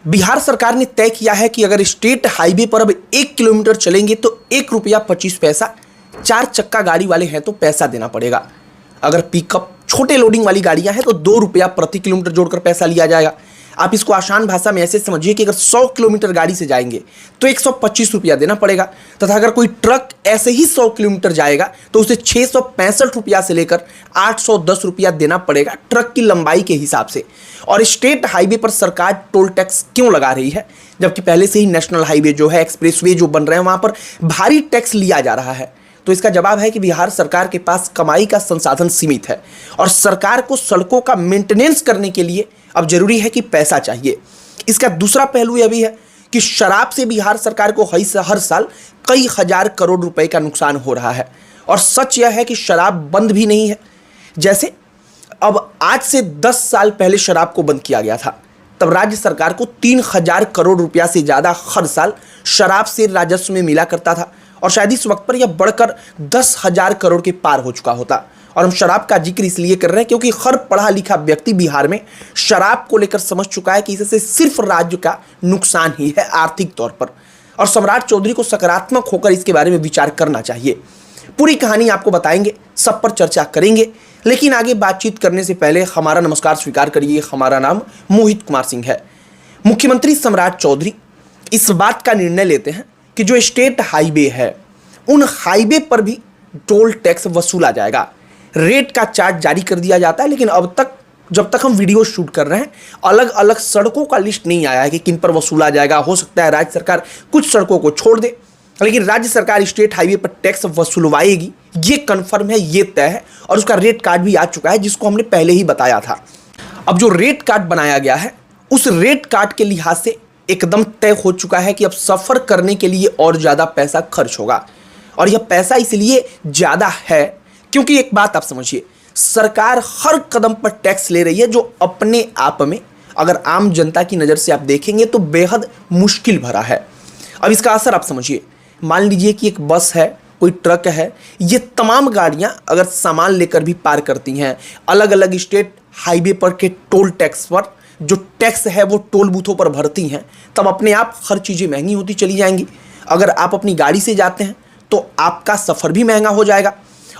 बिहार सरकार ने तय किया है कि अगर स्टेट हाईवे पर अब 1 किलोमीटर चलेंगे तो 1 रुपया 25 पैसा, 4 चक्का गाड़ी वाले हैं तो पैसा देना पड़ेगा। अगर पिकअप छोटे लोडिंग वाली गाड़ियां हैं तो 2 रुपया प्रति किलोमीटर जोड़कर पैसा लिया जाएगा। आप इसको आसान भाषा में ऐसे समझिए कि अगर 100 किलोमीटर गाड़ी से जाएंगे तो 125 रुपया देना पड़ेगा, तथा अगर कोई ट्रक ऐसे ही 100 किलोमीटर जाएगा तो उसे 665 रुपया से लेकर 810 रुपया देना पड़ेगा ट्रक की लंबाई के हिसाब से। और स्टेट हाईवे पर सरकार टोल टैक्स क्यों लगा रही है, जबकि पहले से ही नेशनल हाईवे जो है, एक्सप्रेसवे जो बन रहे हैं, वहां पर भारी टैक्स लिया जा रहा है? तो इसका जवाब है कि बिहार सरकार के पास कमाई का संसाधन सीमित है और सरकार को सड़कों का मेंटेनेंस करने के लिए अब जरूरी है कि पैसा चाहिए। इसका दूसरा पहलू यह भी है कि शराब से बिहार सरकार को हर साल कई हजार करोड़ रुपए का नुकसान हो रहा है। और सच यह है कि शराब बंद भी नहीं है। जैसे अब आज से 10 साल पहले शराब को बंद किया गया था, तब राज्य सरकार को 3000 करोड़ रुपया से ज्यादा हर साल शराब से राजस्व में मिला करता था, और शायद इस वक्त पर यह बढ़कर 10,000 करोड़ के पार हो चुका होता। और हम शराब का जिक्र इसलिए कर रहे हैं क्योंकि हर पढ़ा लिखा व्यक्ति बिहार में शराब को लेकर समझ चुका है कि इससे सिर्फ राज्य का नुकसान ही है आर्थिक तौर पर। और सम्राट चौधरी को सकारात्मक होकर इसके बारे में विचार करना चाहिए। पूरी कहानी आपको बताएंगे, सब पर चर्चा करेंगे, लेकिन आगे बातचीत करने से पहले हमारा नमस्कार स्वीकार करिए। हमारा नाम मोहित कुमार सिंह है। मुख्यमंत्री सम्राट चौधरी इस बात का निर्णय लेते हैं कि जो स्टेट हाईवे है, उन हाईवे पर भी टोल टैक्स वसूला जाएगा। रेट का चार्ट जारी कर दिया जाता है, लेकिन अब तक जब तक हम वीडियो शूट कर रहे हैं अलग अलग सड़कों का लिस्ट नहीं आया है कि किन पर वसूला जाएगा। हो सकता है राज्य सरकार कुछ सड़कों को छोड़ दे, लेकिन राज्य सरकार स्टेट हाईवे पर टैक्स वसूलवाएगी, ये कन्फर्म है, ये तय है। और उसका रेट कार्ड भी आ चुका है, जिसको हमने पहले ही बताया था। अब जो रेट कार्ड बनाया गया है, उस रेट कार्ड के लिहाज से एकदम तय हो चुका है कि अब सफर करने के लिए और ज्यादा पैसा खर्च होगा। और यह पैसा इसलिए ज्यादा है क्योंकि एक बात आप समझिए, सरकार हर कदम पर टैक्स ले रही है जो अपने आप में अगर आम जनता की नजर से आप देखेंगे तो बेहद मुश्किल भरा है। अब इसका असर आप समझिए, मान लीजिए कि एक बस है, कोई ट्रक है, ये तमाम गाड़ियां अगर सामान लेकर भी पार करती हैं अलग अलग स्टेट हाईवे पर के टोल टैक्स पर, जो टैक्स है वो टोल बूथों पर भरती हैं, तब अपने आप हर चीज़ें महंगी होती चली जाएंगी। अगर आप अपनी गाड़ी से जाते हैं तो आपका सफ़र भी महंगा हो जाएगा।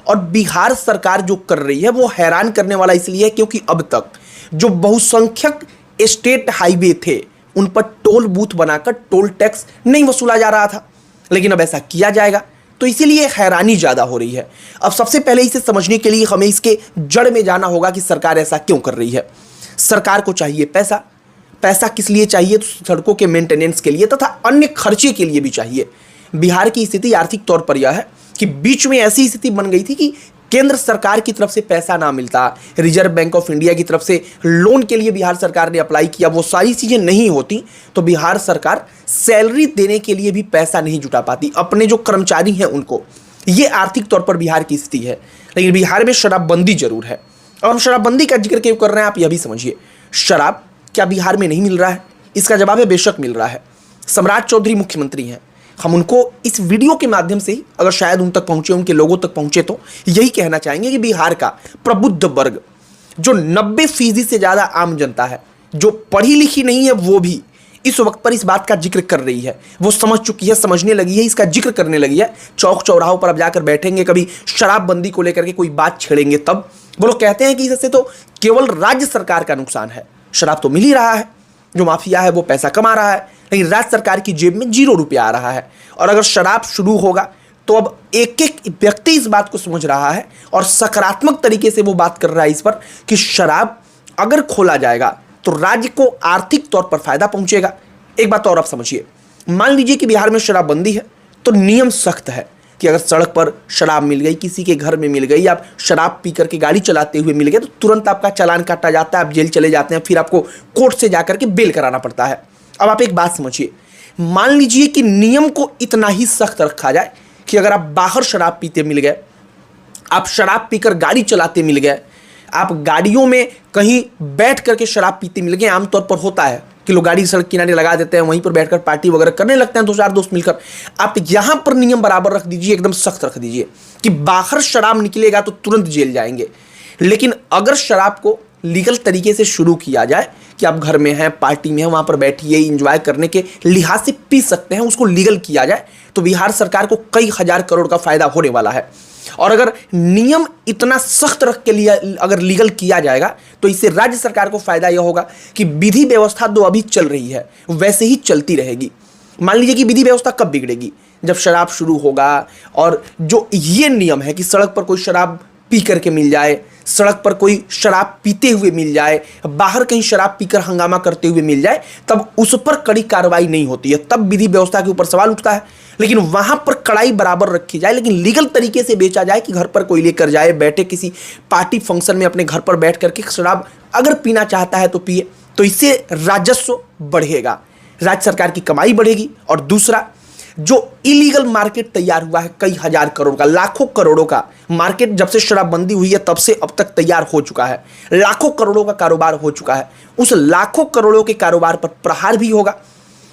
और बिहार सरकार जो कर रही है वो हैरान करने वाला इसलिए है क्योंकि अब तक जो बहुसंख्यक स्टेट हाईवे थे उन पर टोल बूथ बनाकर टोल टैक्स नहीं वसूला जा रहा था, लेकिन अब ऐसा किया जाएगा, तो इसीलिए हैरानी ज़्यादा हो रही है। अब सबसे पहले इसे समझने के लिए हमें इसके जड़ में जाना होगा कि सरकार ऐसा क्यों कर रही है। सरकार को चाहिए पैसा। पैसा किस लिए चाहिए? तो सड़कों के मेंटेनेंस के लिए तथा अन्य खर्चे के लिए भी चाहिए। बिहार की स्थिति आर्थिक तौर पर यह है कि बीच में ऐसी स्थिति बन गई थी कि केंद्र सरकार की तरफ से पैसा ना मिलता, रिजर्व बैंक ऑफ इंडिया की तरफ से लोन के लिए बिहार सरकार ने अप्लाई किया, वो सारी चीज़ें नहीं होती तो बिहार सरकार सैलरी देने के लिए भी पैसा नहीं जुटा पाती अपने जो कर्मचारी हैं उनको। ये आर्थिक तौर पर बिहार की स्थिति है। लेकिन बिहार में शराबबंदी जरूर है। और हम शराबबंदी का जिक्र क्यों कर रहे हैं, आप यह भी समझिए। शराब क्या बिहार में नहीं मिल रहा है? इसका जवाब है बेशक मिल रहा है। सम्राट चौधरी मुख्यमंत्री हैं, हम उनको इस वीडियो के माध्यम से ही अगर शायद उन तक पहुंचे, उनके लोगों तक पहुंचे, तो यही कहना चाहेंगे कि बिहार का प्रबुद्ध वर्ग, जो 90% से ज़्यादा आम जनता है, जो पढ़ी लिखी नहीं है, वो भी इस वक्त पर इस बात का जिक्र कर रही है। वो समझ चुकी है, समझने लगी है, इसका जिक्र करने लगी है। चौक चौराहों पर अब जाकर बैठेंगे, कभी शराबबंदी को लेकर के कोई बात छेड़ेंगे, तब वो लोग कहते हैं कि इससे तो केवल राज्य सरकार का नुकसान है। शराब तो मिल ही रहा है, जो माफिया है वो पैसा कमा रहा है, लेकिन राज्य सरकार की जेब में 0 रुपया आ रहा है। और अगर शराब शुरू होगा तो अब एक एक व्यक्ति इस बात को समझ रहा है और सकारात्मक तरीके से वो बात कर रहा है इस पर कि शराब अगर खोला जाएगा तो राज्य को आर्थिक तौर पर फायदा पहुंचेगा। एक बात और आप समझिए, मान लीजिए कि बिहार में शराबबंदी है तो नियम सख्त है कि अगर सड़क पर शराब मिल गई, किसी के घर में मिल गई, आप शराब पी करके गाड़ी चलाते हुए मिल गए, तो तुरंत आपका चालान काटा जाता है, आप जेल चले जाते हैं, फिर आपको कोर्ट से जाकर के बेल कराना पड़ता है। अब आप एक बात समझिए, मान लीजिए कि नियम को इतना ही सख्त रखा जाए कि अगर आप बाहर शराब पीते मिल गए, आप शराब पीकर गाड़ी चलाते मिल गए, आप गाड़ियों में कहीं बैठ करके शराब पीते मिल गए, आमतौर पर होता है कि लोग गाड़ी सड़क किनारे लगा देते हैं, वहीं पर बैठकर पार्टी वगैरह करने लगते हैं 2-4 दोस्त मिलकर। आप यहां पर नियम बराबर रख दीजिए, एकदम सख्त रख दीजिए कि बाहर शराब निकलेगा तो तुरंत जेल जाएंगे, लेकिन अगर शराब को लीगल तरीके से शुरू किया जाए कि आप घर में हैं, पार्टी में हैं, वहाँ पर बैठिए, इंजॉय करने के लिहाज से पी सकते हैं, उसको लीगल किया जाए तो बिहार सरकार को कई हजार करोड़ का फायदा होने वाला है। और अगर नियम इतना सख्त रख के लिए अगर लीगल किया जाएगा तो इससे राज्य सरकार को फायदा यह होगा कि विधि व्यवस्था जो अभी चल रही है वैसे ही चलती रहेगी। मान लीजिए कि विधि व्यवस्था कब बिगड़ेगी, जब शराब शुरू होगा और जो ये नियम है कि सड़क पर कोई शराब पी करके मिल जाए, सड़क पर कोई शराब पीते हुए मिल जाए, बाहर कहीं शराब पीकर हंगामा करते हुए मिल जाए, तब उस पर कड़ी कार्रवाई नहीं होती है, तब विधि व्यवस्था के ऊपर सवाल उठता है। लेकिन वहां पर कड़ाई बराबर रखी जाए, लेकिन लीगल तरीके से बेचा जाए कि घर पर कोई लेकर जाए, बैठे किसी पार्टी फंक्शन में अपने घर पर बैठ करके शराब अगर पीना चाहता है तो पिए, तो इससे राजस्व बढ़ेगा, राज्य सरकार की कमाई बढ़ेगी। और दूसरा, जो इलीगल मार्केट तैयार हुआ है कई हजार करोड़ का, लाखों करोड़ों का मार्केट जब से शराबबंदी हुई है तब से अब तक तैयार हो चुका है, लाखों करोड़ों का कारोबार हो चुका है, उस लाखों करोड़ों के कारोबार पर प्रहार भी होगा।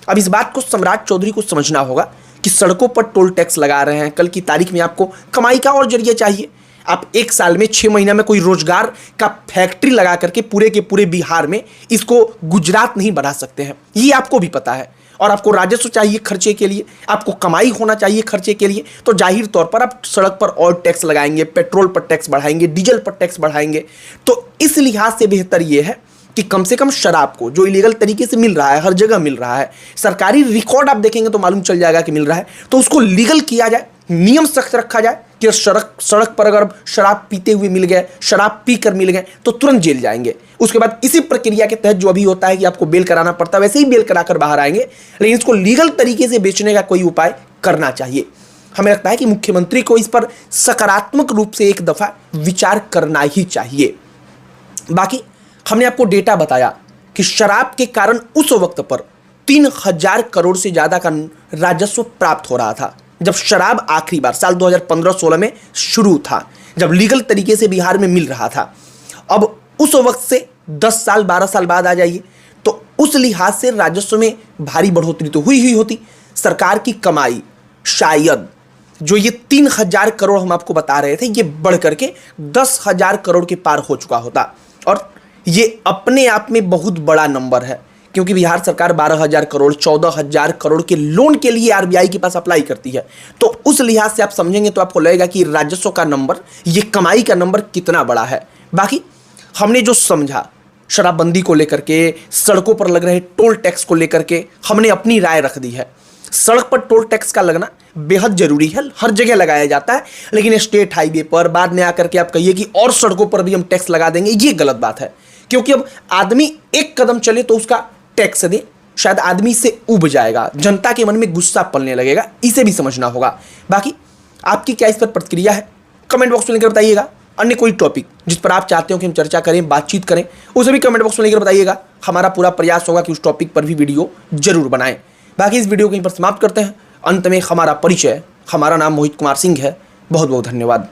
अब इस बात को सम्राट चौधरी को समझना होगा कि सड़कों पर टोल टैक्स लगा रहे हैं, कल की तारीख में आपको कमाई का और जरिया चाहिए। आप एक साल में 6 महीना में कोई रोजगार का फैक्ट्री लगा करके पूरे के पूरे बिहार में इसको गुजरात नहीं बना सकते हैं, ये आपको भी पता है। और आपको राजस्व चाहिए खर्चे के लिए, आपको कमाई होना चाहिए खर्चे के लिए, तो जाहिर तौर पर आप सड़क पर और टैक्स लगाएंगे, पेट्रोल पर टैक्स बढ़ाएंगे, डीजल पर टैक्स बढ़ाएंगे। तो इस लिहाज से बेहतर यह है कि कम से कम शराब को, जो इलीगल तरीके से मिल रहा है, हर जगह मिल रहा है, सरकारी रिकॉर्ड आप देखेंगे तो मालूम चल जाएगा कि मिल रहा है, तो उसको लीगल किया जाए, नियम सख्त रखा जाए कि सड़क पर अगर शराब पीते हुए मिल गए, शराब पीकर मिल गए तो तुरंत जेल जाएंगे। उसके बाद इसी प्रक्रिया के तहत जो अभी होता है कि आपको बेल कराना पड़ता है, वैसे ही बेल कराकर बाहर आएंगे, लेकिन इसको लीगल तरीके से बेचने का कोई उपाय करना चाहिए। हमें लगता है कि मुख्यमंत्री को इस पर सकारात्मक रूप से एक दफा विचार करना ही चाहिए। बाकी हमने आपको डेटा बताया कि शराब के कारण उस वक्त पर 3000 करोड़ से ज्यादा का राजस्व प्राप्त हो रहा था, जब शराब आखिरी बार साल 2015-16 में शुरू था, जब लीगल तरीके से बिहार में मिल रहा था। अब उस वक्त से 10 साल 12 साल बाद आ जाइए तो उस लिहाज से राजस्व में भारी बढ़ोतरी तो हुई होती। सरकार की कमाई शायद जो ये 3000 करोड़ हम आपको बता रहे थे, ये बढ़ करके 10,000 करोड़ के पार हो चुका होता। और ये अपने आप में बहुत बड़ा नंबर है, क्योंकि बिहार सरकार 12,000 करोड़ 14,000 करोड़ के लोन के लिए आरबीआई के पास अप्लाई करती है। तो उस लिहाज से आप समझेंगे तो आपको लगेगा कि राजस्व का नंबर, ये कमाई का नंबर कितना बड़ा है। बाकी हमने जो समझा शराबबंदी को लेकर के, सड़कों पर लग रहे टोल टैक्स को लेकर के, हमने अपनी राय रख दी है। सड़क पर टोल टैक्स का लगना बेहद जरूरी है, हर जगह लगाया जाता है, लेकिन स्टेट हाईवे पर बाद में आकर के आप कहिए कि और सड़कों पर भी हम टैक्स लगा देंगे, ये गलत बात है। क्योंकि अब आदमी एक कदम चले तो उसका टैक्स दे, शायद आदमी से उब जाएगा, जनता के मन में गुस्सा पलने लगेगा, इसे भी समझना होगा। बाकी आपकी क्या इस पर प्रतिक्रिया है, कमेंट बॉक्स में लिखकर बताइएगा। अन्य कोई टॉपिक जिस पर आप चाहते हो कि हम चर्चा करें, बातचीत करें, उसे भी कमेंट बॉक्स में लिखकर बताइएगा। हमारा पूरा प्रयास होगा कि उस टॉपिक पर भी वीडियो जरूर बनाएं। बाकी इस वीडियो को यहीं पर समाप्त करते हैं। अंत में हमारा परिचय, हमारा नाम मोहित कुमार सिंह है। बहुत बहुत धन्यवाद।